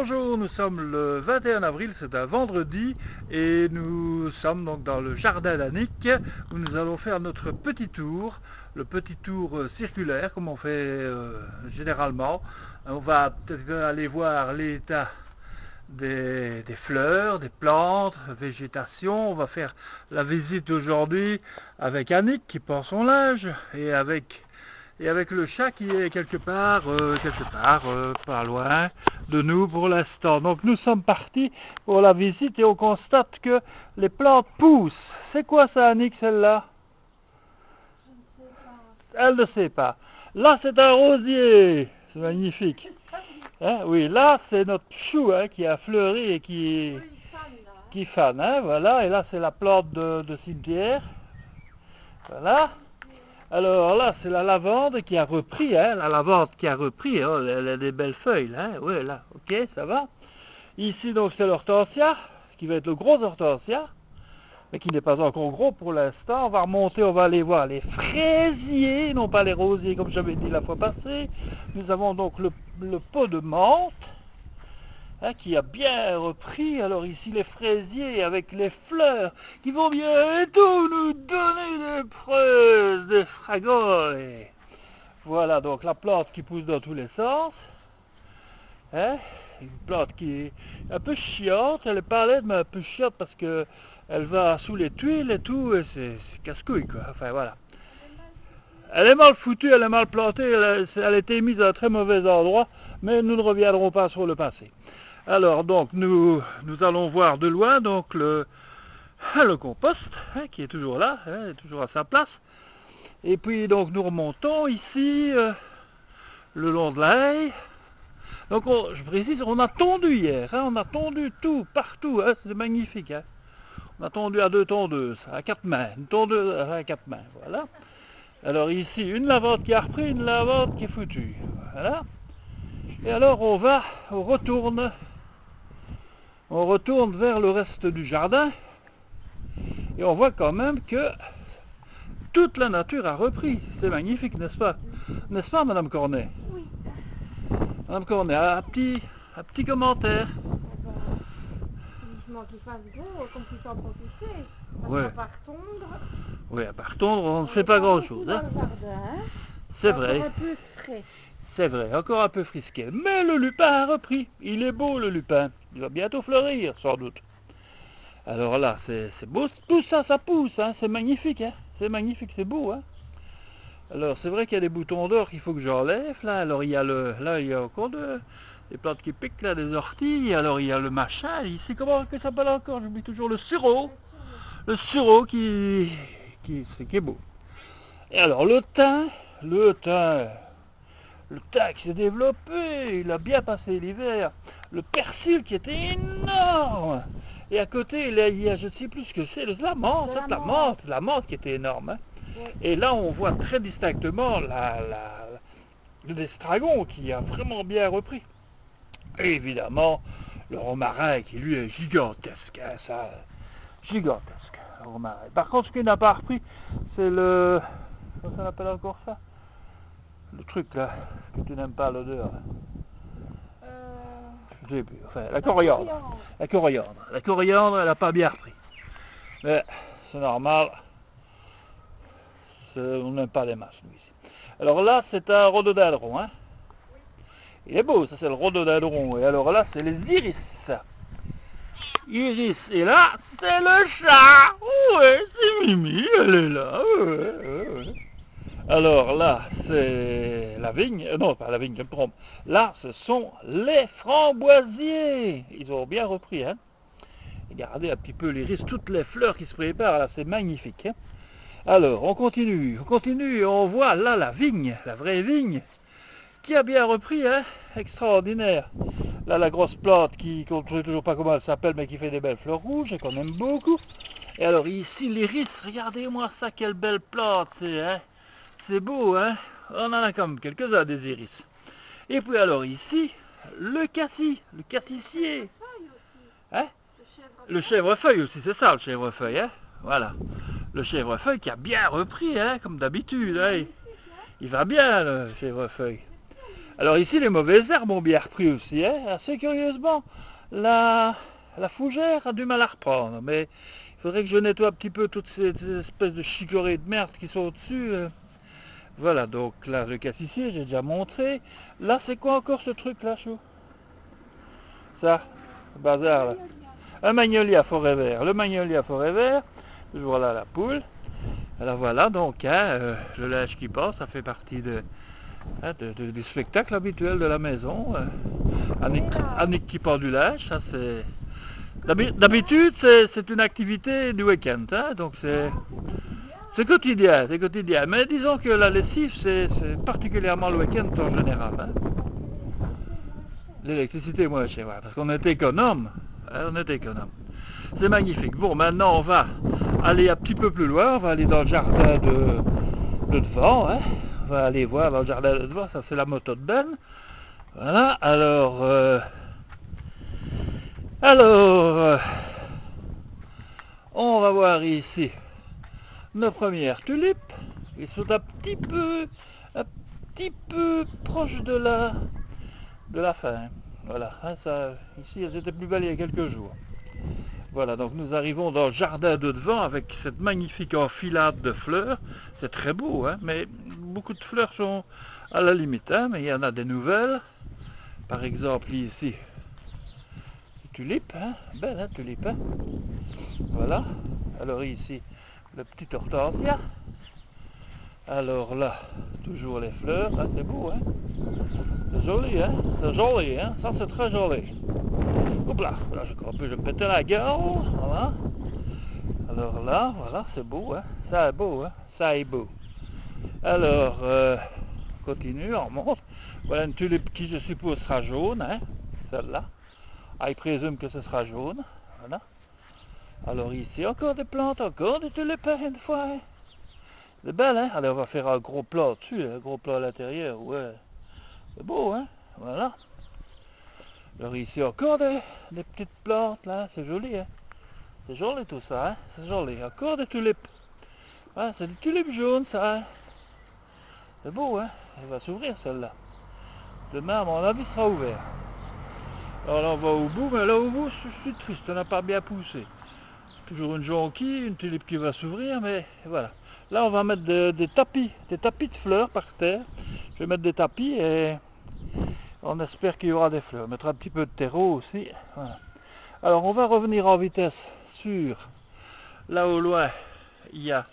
Bonjour, nous sommes le 21 avril, c'est un vendredi et nous sommes donc dans le jardin d'Annick où nous allons faire notre petit tour, le petit tour circulaire comme on fait généralement. On va peut-être aller voir l'état des fleurs, des plantes, végétation. On va faire la visite aujourd'hui avec Annick qui porte son linge et avec le chat qui est quelque part pas loin de nous pour l'instant. Donc nous sommes partis pour la visite et on constate que les plantes poussent. C'est quoi ça, Annick, celle-là? Je ne sais pas. Elle ne sait pas. Là, c'est un rosier. C'est magnifique. Hein, oui, là, c'est notre chou qui a fleuri et qui fane. Hein, voilà. Et là, c'est la plante de cimetière. Voilà. Alors là, c'est la lavande qui a repris, la lavande qui a repris, elle a des belles feuilles, là, oui, là, ok, ça va. Ici, donc, c'est l'hortensia, qui va être le gros hortensia, mais qui n'est pas encore gros pour l'instant. On va remonter, on va aller voir les fraisiers, non pas les rosiers, comme j'avais dit la fois passée. Nous avons donc le pot de menthe, qui a bien repris. Alors ici les fraisiers avec les fleurs qui vont bientôt nous donner des fraises, des fragoles. Voilà donc la plante qui pousse dans tous les sens. Une plante qui est un peu chiante, elle est pas laide mais un peu chiante parce que elle va sous les tuiles et tout, et c'est casse-couille quoi. Enfin voilà. Elle est mal foutue, elle est mal plantée, elle a été mise à un très mauvais endroit, mais nous ne reviendrons pas sur le passé. Alors donc nous allons voir de loin donc le compost qui est toujours là, est toujours à sa place. Et puis donc nous remontons ici le long de la haie. Donc je précise, on a tondu hier, on a tondu tout, partout, c'est magnifique. On a tondu à 2 tondeuses, à 4 mains, une tondeuse à 4 mains, voilà. Alors ici, une lavande qui a repris, une lavande qui est foutue, voilà. Et alors on retourne vers le reste du jardin et on voit quand même que toute la nature a repris. C'est magnifique, n'est-ce pas? N'est-ce pas, Madame Cornet? Oui. Madame Cornet, un petit commentaire. Vivement qu'il fasse beau, qu'on puisse en profiter. Parce Ouais. qu'à part tondre, Oui, à part tondre, on ne fait pas grand-chose. Dans le jardin, C'est vrai. un peu frais. C'est vrai, encore un peu frisqué. Mais le lupin a repris. Il est beau, le lupin. Il va bientôt fleurir, sans doute. Alors là, c'est beau. Tout ça, ça pousse. C'est magnifique. C'est magnifique, c'est beau. Alors, c'est vrai qu'il y a des boutons d'or qu'il faut que j'enlève. Là, alors il y a là, il y a encore des plantes qui piquent, là, des orties. Alors, il y a le machin. Ici, comment que ça s'appelle encore? J'oublie toujours le sureau. Le sureau qui est beau. Et alors, le thym qui s'est développé, il a bien passé l'hiver. Le persil qui était énorme. Et à côté, il y a je ne sais plus ce que c'est, la menthe qui était énorme. Oui. Et là, on voit très distinctement l'estragon qui a vraiment bien repris. Et évidemment, le romarin qui lui est gigantesque, gigantesque, le romarin. Par contre, ce qui n'a pas repris, c'est le... Comment ça s'appelle encore ça? Le truc là, que tu n'aimes pas l'odeur. Je sais plus, enfin, la coriandre. La coriandre, elle n'a pas bien repris. Mais c'est normal. On n'aime pas les masses, nous, ici. Alors là, c'est un rhododendron. Il est beau, ça c'est le rhododendron. Et alors là, c'est les iris. Iris. Et là, c'est le chat. Ouais, c'est Mimi, elle est là. Ouais. Alors là, c'est la vigne. Non, pas la vigne, je me trompe. Là, ce sont les framboisiers. Ils ont bien repris. Regardez un petit peu l'iris, toutes les fleurs qui se préparent. Là, c'est magnifique. Alors, on continue, on voit là la vigne, la vraie vigne, qui a bien repris, extraordinaire. Là, la grosse plante qu'on ne sait toujours pas comment elle s'appelle, mais qui fait des belles fleurs rouges, et qu'on aime beaucoup. Et alors, ici, l'iris, regardez-moi ça, quelle belle plante c'est, c'est beau, on en a quand même quelques-uns des iris. Et puis alors ici, le cassissier, le chèvrefeuille aussi, c'est ça le chèvrefeuille, voilà. Le chèvrefeuille qui a bien repris, comme d'habitude, il va bien le chèvrefeuille. Alors ici, les mauvaises herbes ont bien repris aussi, hein. Assez curieusement, la fougère a du mal à reprendre, mais il faudrait que je nettoie un petit peu toutes ces espèces de chicorées de merde qui sont au-dessus. Voilà, donc là, le cassissier, j'ai déjà montré. Là, c'est quoi encore ce truc-là, chou? Ça, le bazar, là. Un magnolia forêt vert. Le magnolia forêt vert, toujours là, la poule. Alors voilà, donc, hein, le linge qui passe, ça fait partie du spectacle habituel de la maison. Annick qui porte du linge, ça c'est... D'habitude, c'est une activité du week-end, hein, donc c'est quotidien, c'est quotidien. Mais disons que la lessive, c'est particulièrement le week-end en général. Hein. L'électricité est moins chère, ouais, parce qu'on est économe. Hein, on est économe. C'est magnifique. Bon, maintenant on va aller un petit peu plus loin, on va aller dans le jardin de devant. Hein. On va aller voir dans le jardin de devant, ça c'est la moto de Ben. Voilà, alors... on va voir ici nos premières tulipes. Ils sont un petit peu proches de la fin. Voilà, hein, ça, ici elles étaient plus belles il y a quelques jours. Voilà, donc nous arrivons dans le jardin de devant avec cette magnifique enfilade de fleurs. C'est très beau, hein, mais beaucoup de fleurs sont à la limite, hein, mais il y en a des nouvelles. Par exemple ici, tulipe, hein, belle hein, tulipe, hein. Voilà, alors ici, le petit hortensia. Alors là, toujours les fleurs, hein, c'est beau, hein. C'est joli, hein, c'est joli, hein, ça c'est très joli. Oups là, je crois que je me pétais la gueule, voilà. Alors là, voilà, c'est beau, hein, ça est beau, hein, ça est beau. Alors, continue, on monte. Voilà une tulipe qui je suppose sera jaune, hein, celle-là. Ah, il présume que ce sera jaune, voilà. Alors ici, encore des plantes, encore des tulipes, une fois, hein. C'est belle, hein. Allez, on va faire un gros plat dessus, un gros plat à l'intérieur, ouais. C'est beau, hein, voilà. Alors ici, encore des petites plantes, là, c'est joli, hein. C'est joli tout ça, hein, c'est joli. Encore des tulipes. Ah, c'est des tulipes jaunes, ça, hein. C'est beau, hein. Elle va s'ouvrir, celle-là. Demain, à mon avis, sera ouvert. Alors là, on va au bout, mais là, au bout, je suis triste, on n'a pas bien poussé. Toujours une jonquille, une tulipe qui va s'ouvrir, mais voilà. Là, on va mettre des tapis de fleurs par terre. Je vais mettre des tapis et on espère qu'il y aura des fleurs. On mettra un petit peu de terreau aussi. Voilà. Alors, on va revenir en vitesse sur, là au loin, il y a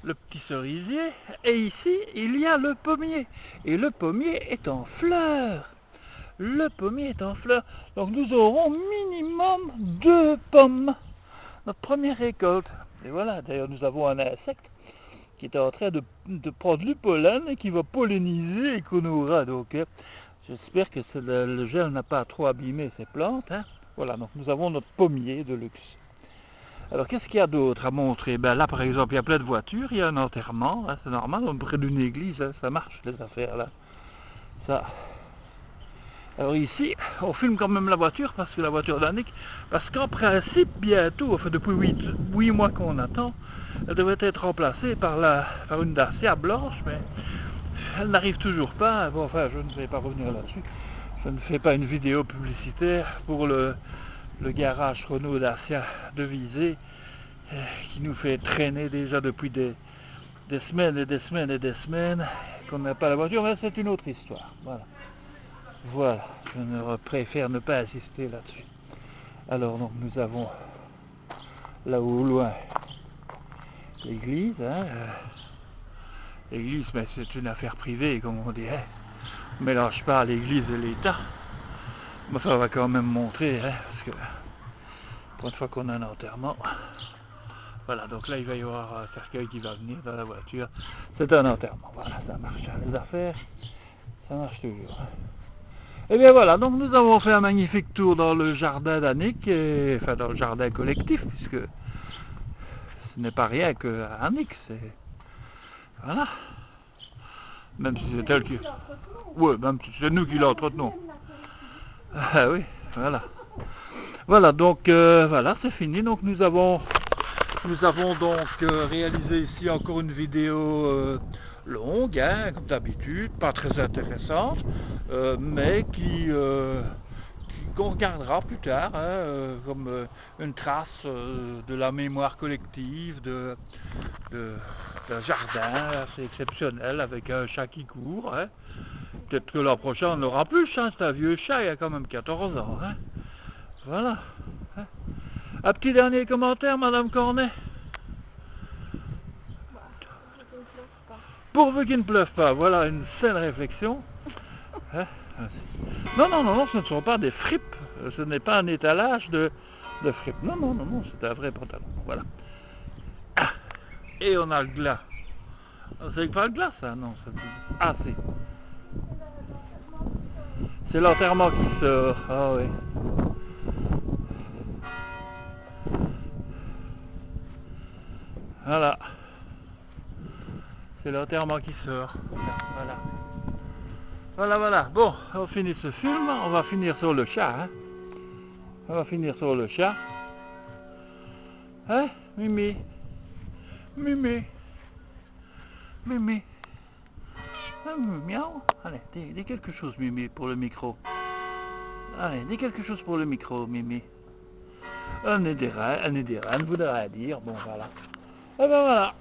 le petit cerisier. Et ici, il y a le pommier. Et le pommier est en fleurs. Le pommier est en fleurs. Donc, nous aurons minimum 2 pommes. Notre première récolte. Et voilà, d'ailleurs nous avons un insecte qui est en train de prendre du pollen et qui va polliniser et qu'on aura. Donc j'espère que le gel n'a pas trop abîmé ces plantes. Hein. Voilà, donc nous avons notre pommier de luxe. Alors qu'est-ce qu'il y a d'autre à montrer? Ben là par exemple il y a plein de voitures, il y a un enterrement, hein, c'est normal, près d'une église, hein, ça marche les affaires là. Ça. Alors ici, on filme quand même la voiture, parce que la voiture d'Annick, parce qu'en principe, bientôt, enfin depuis 8 mois qu'on attend, elle devrait être remplacée par une Dacia blanche, mais elle n'arrive toujours pas. Bon, enfin, je ne vais pas revenir là-dessus. Je ne fais pas une vidéo publicitaire pour le garage Renault Dacia de Visé, qui nous fait traîner déjà depuis des semaines et des semaines et des semaines, qu'on n'a pas la voiture, mais c'est une autre histoire. Voilà. Voilà, je préfère ne pas insister là-dessus. Alors donc nous avons là au loin l'église, hein, l'église, mais c'est une affaire privée comme on dirait. On ne mélange pas l'église et l'État. Mais ça va quand même montrer, hein, parce que pour une fois qu'on a un enterrement. Voilà, donc là il va y avoir un cercueil qui va venir dans la voiture. C'est un enterrement, voilà, ça marche, hein, les affaires, ça marche toujours. Et bien voilà, donc nous avons fait un magnifique tour dans le jardin d'Annick, enfin dans le jardin collectif, puisque ce n'est pas rien que Annick, c'est... Voilà. Même si c'est elle qui... Oui, même si c'est nous qui l'entretenons. Ah oui, voilà. Voilà, donc voilà, c'est fini. Donc nous avons donc réalisé ici encore une vidéo longue, hein, comme d'habitude, pas très intéressante, mais qu'on regardera plus tard, hein, comme une trace de la mémoire collective, d'un jardin assez exceptionnel avec un chat qui court. Hein. Peut-être que l'an prochain on aura plus, hein, c'est un vieux chat, il a quand même 14 ans. Hein. Voilà. Hein. Un petit dernier commentaire, Madame Cornet? Pourvu qu'il ne pleuve pas, voilà une saine réflexion. Hein. Non, non, non, non, ce ne sont pas des fripes, ce n'est pas un étalage de fripes. Non, non, non, non, c'est un vrai pantalon. Voilà. Ah. Et on a le glas. C'est pas le glas, ça? Non, ça... Ah, si. C'est l'enterrement qui sort. Ah oui. Voilà. C'est l'enterrement qui sort. Voilà. Voilà, voilà. Bon, on finit ce film. On va finir sur le chat. Hein. On va finir sur le chat. Hein, Mimi? Mimi? Mimi? Ah, miaou. Allez, dis quelque chose, Mimi, pour le micro. Allez, dis quelque chose pour le micro, Mimi. Elle ne dit rien, elle ne voudrait rien dire. Bon, voilà. Et ben voilà.